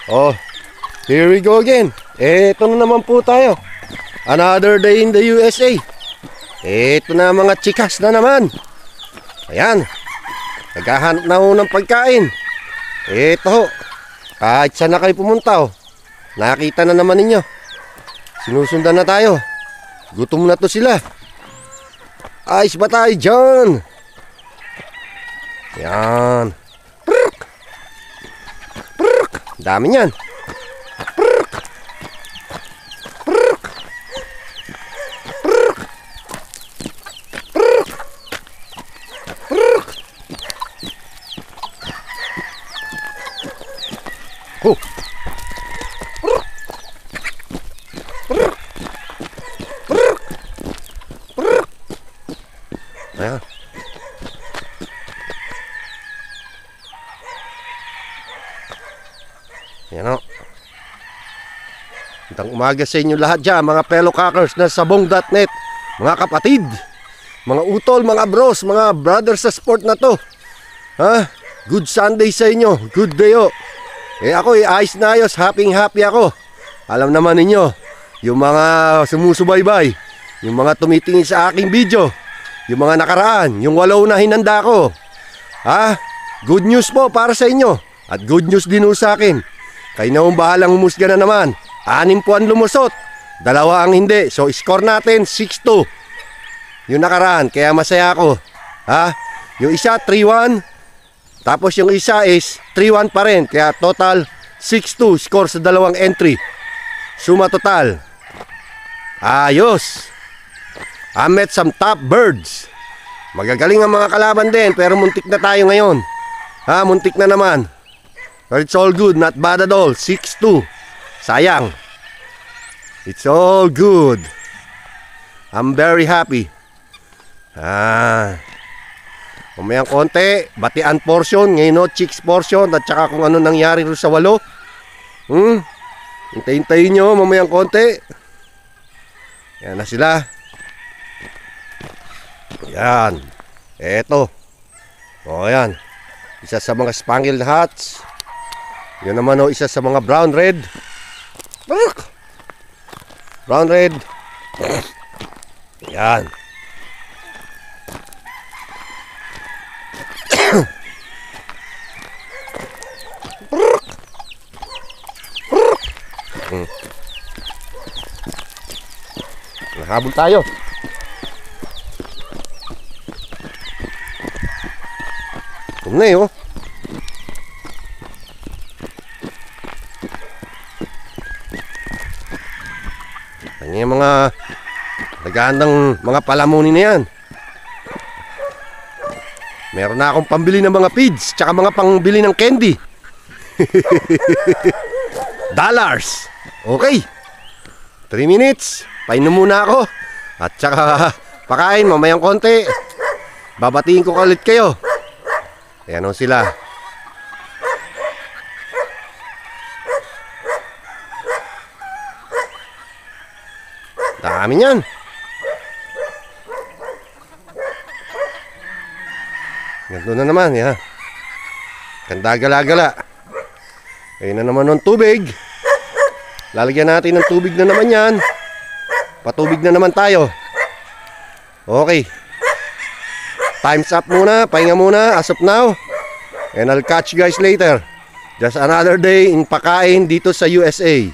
Oh, here we go again. Eto na naman po tayo. Another day in the USA. Eto na mga chikas na naman. Ayan. Naghahanap na ho ng pagkain. Eto ho. Kahit saan na kayo pumunta ho. Nakita na naman ninyo. Sinusundan na tayo. Gutom na to sila. Ayos ba tayo dyan? Ayan. Prrk. Prrk. Dami niyan. Prrk. Prrk. Prrk. Prrk. Prrk. Oh. Prrk. Prrk. Prrk. Prrk. Ayan. Yan o. Magandang umaga sa inyo lahat dyan, mga fellow cockers na sabong.net. Mga kapatid, mga utol, mga bros, mga brothers sa sport na to. Ha? Good Sunday sa inyo. Good day o. Ako ayos na ayos, happy ako. Alam naman ninyo, yung mga sumusubaybay, yung mga tumitingin sa aking video, yung mga nakaraan, yung 8 na hinanda ko. Ha? Good news po para sa inyo. At good news din po sa akin. Kayo na hong bahalang humusga na naman. 6 po ang lumusot, 2 ang hindi. So score natin 6-2. Yung nakaraan, kaya masaya ako. Ha? Yung isa 3-1. Tapos yung isa is 3-1 pa rin. Kaya total 6-2 score sa 2 entry. Suma total. Ayos. I met some top birds. Magagaling ang mga kalaban din, pero muntik na tayo ngayon. Ha, muntik na naman. But it's all good, not bad at all. 6-2. Sayang. It's all good. I'm very happy. Mamayang konti, batian portion, ngayon no, chicks portion, at saka kung ano nangyari rin sa 8. Hintayin nyo, mamayang konti. Yan na sila. Yan. Eto. O yan. Isa sa mga spangled hats. Yan naman o, isa sa mga brown red. Brown red. Yan. Nahabol tayo. Tum na eh oh. Yung mga naghahandang mga palamunin na yan. Meron na akong pambili ng mga feeds, tsaka mga pangbili ng candy. Dollars. Okay. 3 minutes. Painom muna ako. At tsaka pakain mamayang konti. Babatiin ko ulit kayo. Ayan o sila. Dami niyan. Ganito na naman, ya. Ganda gala-gala. Ayun na naman ng tubig. Lalagyan natin ng tubig na naman yan. Patubig na naman tayo. Okay. Time's up muna. Pahinga muna as of now. And I'll catch you guys later. Just another day in pakain dito sa USA.